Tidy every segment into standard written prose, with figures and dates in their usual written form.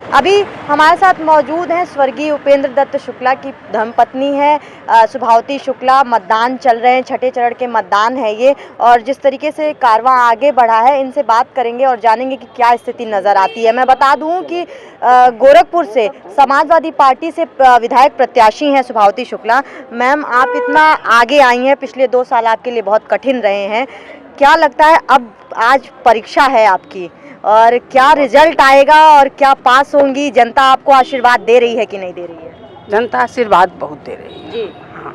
अभी हमारे साथ मौजूद हैं स्वर्गीय उपेंद्र दत्त शुक्ला की धर्मपत्नी है सुभावती शुक्ला। मतदान चल रहे हैं, छठे चरण के मतदान है ये, और जिस तरीके से कारवां आगे बढ़ा है इनसे बात करेंगे और जानेंगे कि क्या स्थिति नज़र आती है। मैं बता दूं कि गोरखपुर से समाजवादी पार्टी से विधायक प्रत्याशी हैं सुभावती शुक्ला। मैम, आप इतना आगे आई हैं, पिछले 2 साल आपके लिए बहुत कठिन रहे हैं। क्या लगता है अब आज परीक्षा है आपकी, और क्या रिजल्ट आएगा और क्या पास होंगी? जनता आपको आशीर्वाद दे रही है कि नहीं दे रही है? जनता आशीर्वाद बहुत दे रही है जी। हाँ,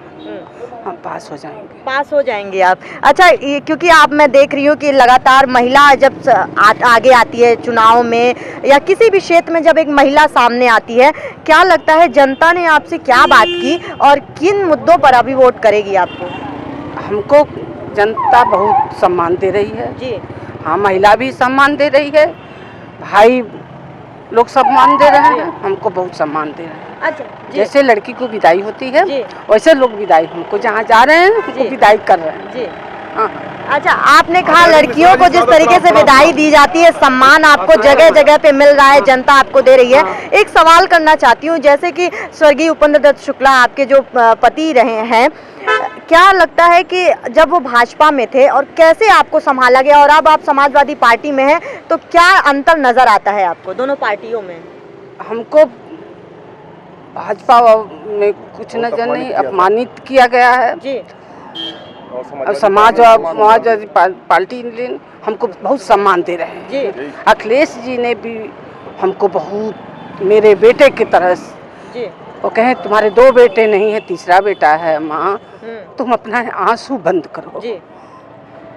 हम पास हो जाएंगे। पास हो जाएंगे आप? अच्छा, क्योंकि मैं देख रही हूँ कि लगातार महिला जब आगे आती है चुनाव में या किसी भी क्षेत्र में, जब एक महिला सामने आती है, क्या लगता है जनता ने आपसे क्या बात की और किन मुद्दों पर अभी वोट करेगी आपको? हमको जनता बहुत सम्मान दे रही है जी। हाँ, महिला भी सम्मान दे रही है, भाई लोग सम्मान दे रहे हैं, हमको बहुत सम्मान दे रहे हैं। अच्छा, जैसे लड़की को विदाई होती है वैसे लोग विदाई हमको जहाँ जा रहे हैं हमको विदाई कर रहे हैं जी। हाँ। अच्छा, आपने कहा लड़कियों को जिस तरीके से विदाई दी जाती है, सम्मान आपको जगह जगह पे मिल रहा है, जनता आपको दे रही है। एक सवाल करना चाहती हूँ, जैसे कि स्वर्गीय उपेंद्र दत्त शुक्ला आपके जो पति रहे हैं, क्या लगता है कि जब वो भाजपा में थे और कैसे आपको संभाला गया और अब आप समाजवादी पार्टी में हैं, तो क्या अंतर नजर आता है आपको दोनों पार्टियों में? हमको भाजपा में कुछ नजर नहीं, अपमानित किया गया है जी। और समाजवादी पार्टी ने हमको बहुत सम्मान दे रहे हैं जी। अखिलेश जी ने भी हमको बहुत मेरे बेटे की तरह जी। वो कहे तुम्हारे 2 बेटे नहीं है, तीसरा बेटा है माँ, तुम अपना आंसू बंद करो जी।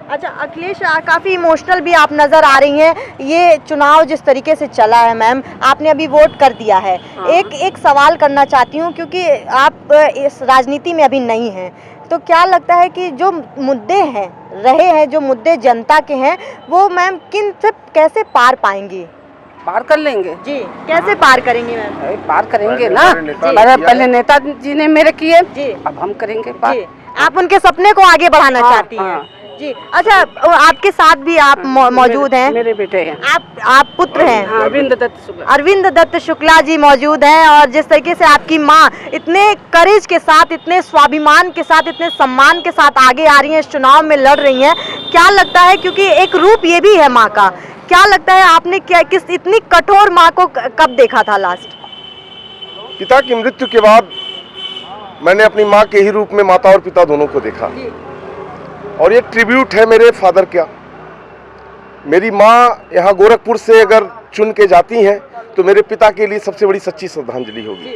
अच्छा, अखिलेश काफ़ी इमोशनल भी आप नज़र आ रही हैं। ये चुनाव जिस तरीके से चला है मैम, आपने अभी वोट कर दिया है। एक सवाल करना चाहती हूँ, क्योंकि आप इस राजनीति में अभी नहीं हैं, तो क्या लगता है कि जो मुद्दे हैं रहे हैं, जो मुद्दे जनता के हैं, वो मैम किन से कैसे पार पाएंगी? पार कर लेंगे जी। कैसे पार करेंगे मैम? पार करेंगे ना, पहले नेताजी ने मेरे किए जी, अब हम करेंगे पार जी। आप उनके सपने को आगे बढ़ाना चाहती हैं जी। अच्छा, आपके साथ भी आप मौजूद हैं, मेरे बेटे हैं, आप पुत्र हैं अरविंद दत्त शुक्ला जी मौजूद हैं, और जिस तरीके से आपकी माँ इतने करेज के साथ, इतने स्वाभिमान के साथ, इतने सम्मान के साथ आगे आ रही हैं, इस चुनाव में लड़ रही हैं, क्या लगता है, क्योंकि एक रूप ये भी है माँ का, क्या लगता है आपने किस इतनी कठोर माँ को कब देखा था लास्ट? पिता की मृत्यु के बाद मैंने अपनी माँ के ही रूप में माता और पिता दोनों को देखा, और ये ट्रिब्यूट है मेरे फादर का। मेरी माँ यहाँ गोरखपुर से अगर चुन के जाती हैं तो मेरे पिता के लिए सबसे बड़ी सच्ची श्रद्धांजलि होगी।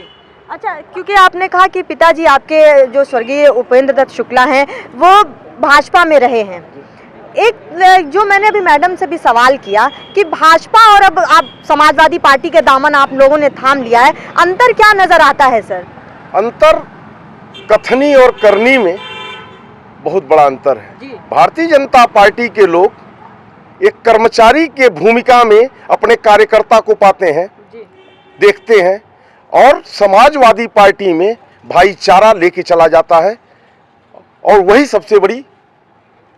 अच्छा, क्योंकि आपने कहा कि पिताजी आपके जो स्वर्गीय उपेंद्र दत्त शुक्ला हैं वो भाजपा में रहे हैं, एक जो मैंने अभी मैडम से भी सवाल किया कि भाजपा और अब आप समाजवादी पार्टी के दामन आप लोगों ने थाम लिया है, अंतर क्या नजर आता है सर? अंतर कथनी और करनी में बहुत बड़ा अंतर है। भारतीय जनता पार्टी के लोग एक कर्मचारी के भूमिका में अपने कार्यकर्ता को पाते हैं, देखते हैं, और समाजवादी पार्टी में भाईचारा लेके चला जाता है, और वही सबसे बड़ी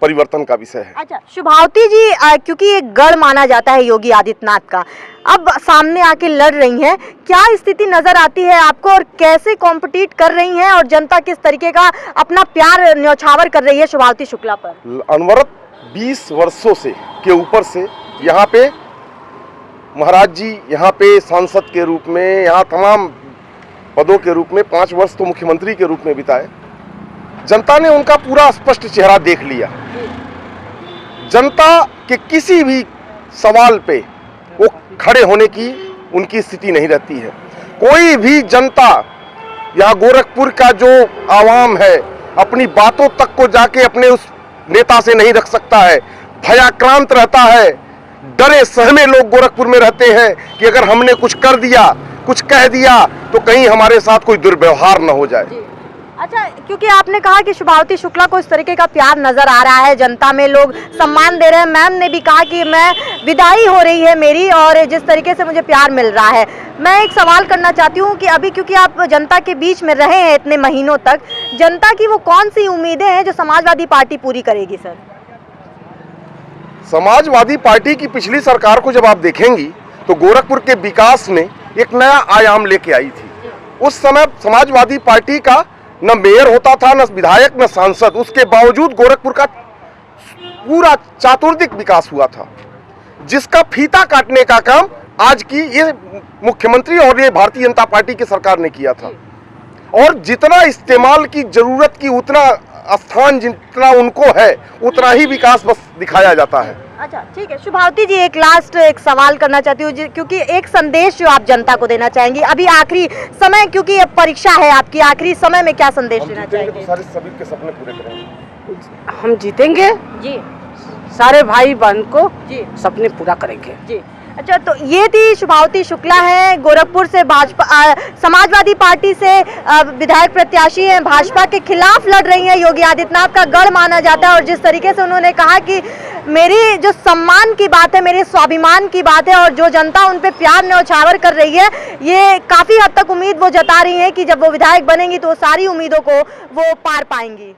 परिवर्तन का विषय है। अच्छा, शुभावती जी, क्योंकि एक गढ़ माना जाता है योगी आदित्यनाथ का, अब सामने आके लड़ रही हैं, क्या स्थिति नजर आती है आपको, और कैसे कॉम्पिटिट कर रही हैं, और जनता किस तरीके का अपना प्यार न्यौछावर कर रही है शुभावती शुक्ला पर? अनवरत 20 वर्षों से के ऊपर से यहाँ पे महाराज जी यहाँ पे सांसद के रूप में, यहाँ तमाम पदों के रूप में 5 वर्ष तो मुख्यमंत्री के रूप में बिताए। जनता ने उनका पूरा स्पष्ट चेहरा देख लिया। जनता के किसी भी सवाल पे वो खड़े होने की उनकी स्थिति नहीं रहती है। कोई भी जनता, यहाँ गोरखपुर का जो आवाम है, अपनी बातों तक को जाके अपने उस नेता से नहीं रख सकता है, भयाक्रांत रहता है। डरे सहमे लोग गोरखपुर में रहते हैं कि अगर हमने कुछ कर दिया, कुछ कह दिया, तो कहीं हमारे साथ कोई दुर्व्यवहार न हो जाए। अच्छा, क्योंकि आपने कहा कि शुभावती शुक्ला को इस तरीके का प्यार नजर आ रहा है, जनता में लोग सम्मान दे रहे हैं, मैम ने भी कहा कि मैं विदाई हो रही है मेरी और जिस तरीके से मुझे प्यार मिल रहा है, मैं एक सवाल करना चाहती हूँ कि अभी क्योंकि आप जनता के बीच में रहे हैं इतने महीनों तक, जनता की वो कौन सी उम्मीदें हैं जो समाजवादी पार्टी पूरी करेगी सर? समाजवादी पार्टी की पिछली सरकार को जब आप देखेंगी तो गोरखपुर के विकास में एक नया आयाम लेके आई थी। उस समय समाजवादी पार्टी का न मेयर होता था, न विधायक, न सांसद, उसके बावजूद गोरखपुर का पूरा चातुर्दिक विकास हुआ था, जिसका फीता काटने का काम आज की ये मुख्यमंत्री और ये भारतीय जनता पार्टी की सरकार ने किया था। और जितना इस्तेमाल की जरूरत की उतना स्थान जितना उनको है उतना ही विकास बस दिखाया जाता है। अच्छा, ठीक है। शुभावती जी, एक लास्ट एक सवाल करना चाहती हूँ, क्योंकि एक संदेश जो आप जनता को देना चाहेंगी अभी आखिरी समय, क्योंकि ये परीक्षा है आपकी, आखिरी समय में क्या संदेश देना चाहेंगे? तो सारे सभी के सपने पूरे करेंगे। हम जीतेंगे जी, सारे भाई बहन को जी, सपने पूरा करेंगे जी। अच्छा, तो ये थी शुभावती शुक्ला है, गोरखपुर से भाजपा समाजवादी पार्टी से विधायक प्रत्याशी हैं, भाजपा के खिलाफ लड़ रही हैं, योगी आदित्यनाथ का गढ़ माना जाता है। और जिस तरीके से उन्होंने कहा कि मेरी जो सम्मान की बात है, मेरे स्वाभिमान की बात है, और जो जनता उन पे प्यार न्यौछावर कर रही है, ये काफी हद तक उम्मीद वो जता रही है कि जब वो विधायक बनेंगी तो सारी उम्मीदों को वो पार पाएंगी।